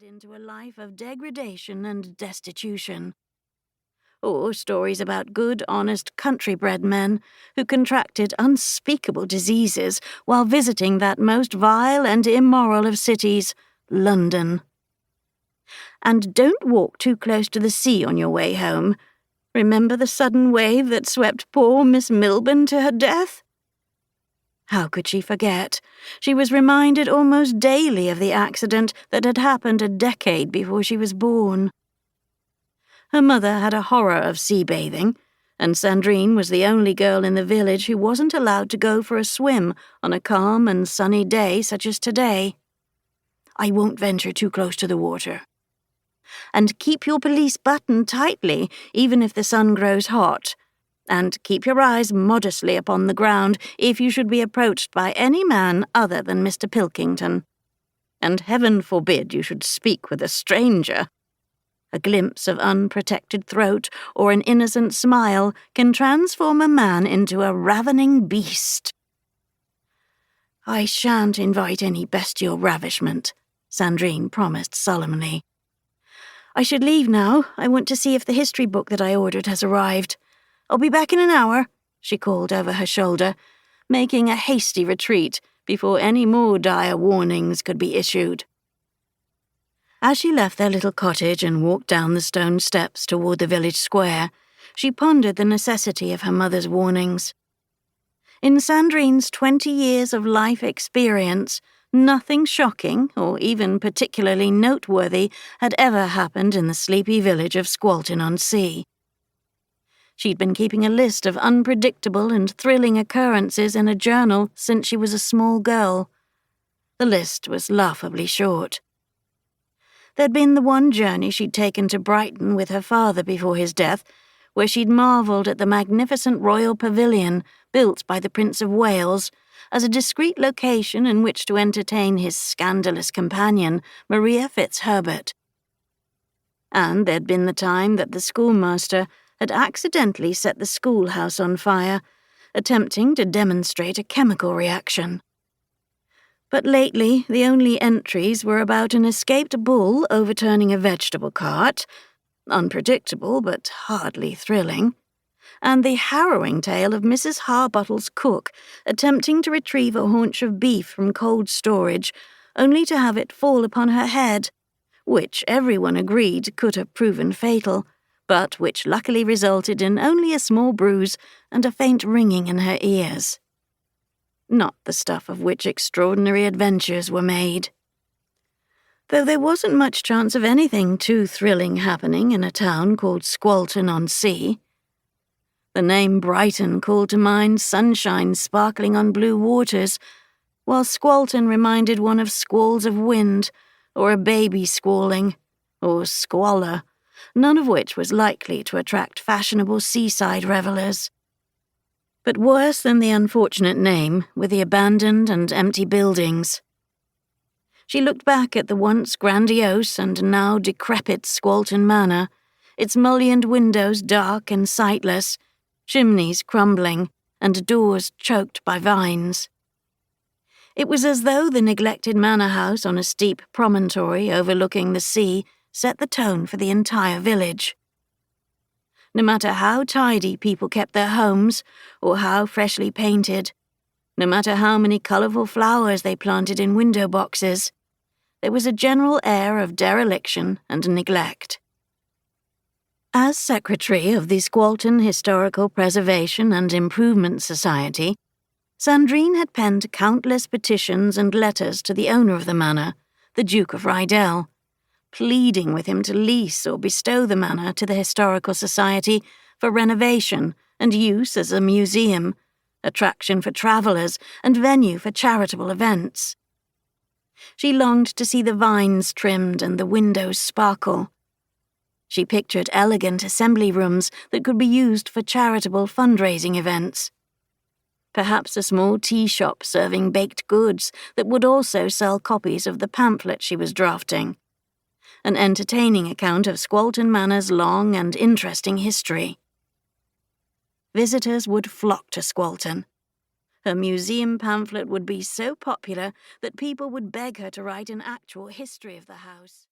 led into a life of degradation and destitution. Or stories about good, honest, country-bred men who contracted unspeakable diseases while visiting that most vile and immoral of cities, London. And don't walk too close to the sea on your way home. Remember the sudden wave that swept poor Miss Milburn to her death? How could she forget? She was reminded almost daily of the accident that had happened a decade before she was born. Her mother had a horror of sea bathing, and Sandrine was the only girl in the village who wasn't allowed to go for a swim on a calm and sunny day such as today. "I won't venture too close to the water. And keep your pelisse buttoned tightly, even if the sun grows hot. And keep your eyes modestly upon the ground if you should be approached by any man other than Mr. Pilkington. And heaven forbid you should speak with a stranger. A glimpse of unprotected throat or an innocent smile can transform a man into a ravening beast." "I shan't invite any bestial ravishment," Sandrine promised solemnly. "I should leave now. I want to see if the history book that I ordered has arrived. I'll be back in an hour," she called over her shoulder, making a hasty retreat before any more dire warnings could be issued. As she left their little cottage and walked down the stone steps toward the village square, she pondered the necessity of her mother's warnings. In Sandrine's 20 years of life experience, nothing shocking or even particularly noteworthy had ever happened in the sleepy village of Squalton-on-Sea. She'd been keeping a list of unpredictable and thrilling occurrences in a journal since she was a small girl. The list was laughably short. There'd been the one journey she'd taken to Brighton with her father before his death, where she'd marvelled at the magnificent royal pavilion built by the Prince of Wales as a discreet location in which to entertain his scandalous companion, Maria Fitzherbert. And there'd been the time that the schoolmaster had accidentally set the schoolhouse on fire, attempting to demonstrate a chemical reaction. But lately, the only entries were about an escaped bull overturning a vegetable cart, unpredictable but hardly thrilling, and the harrowing tale of Mrs. Harbottle's cook attempting to retrieve a haunch of beef from cold storage, only to have it fall upon her head, which everyone agreed could have proven fatal, but which luckily resulted in only a small bruise and a faint ringing in her ears. Not the stuff of which extraordinary adventures were made. Though there wasn't much chance of anything too thrilling happening in a town called Squalton-on-Sea. The name Brighton called to mind sunshine sparkling on blue waters, while Squalton reminded one of squalls of wind, or a baby squalling, or squalor, none of which was likely to attract fashionable seaside revellers. But worse than the unfortunate name were the abandoned and empty buildings. She looked back at the once grandiose and now decrepit Squalton Manor, its mullioned windows dark and sightless, chimneys crumbling, and doors choked by vines. It was as though the neglected manor house on a steep promontory overlooking the sea set the tone for the entire village. No matter how tidy people kept their homes, or how freshly painted, no matter how many colourful flowers they planted in window boxes, there was a general air of dereliction and neglect. As secretary of the Squalton Historical Preservation and Improvement Society, Sandrine had penned countless petitions and letters to the owner of the manor, the Duke of Rydell, pleading with him to lease or bestow the manor to the Historical Society for renovation and use as a museum, attraction for travellers, and venue for charitable events. She longed to see the vines trimmed and the windows sparkle. She pictured elegant assembly rooms that could be used for charitable fundraising events. Perhaps a small tea shop serving baked goods that would also sell copies of the pamphlet she was drafting. An entertaining account of Squalton Manor's long and interesting history. Visitors would flock to Squalton. Her museum pamphlet would be so popular that people would beg her to write an actual history of the house.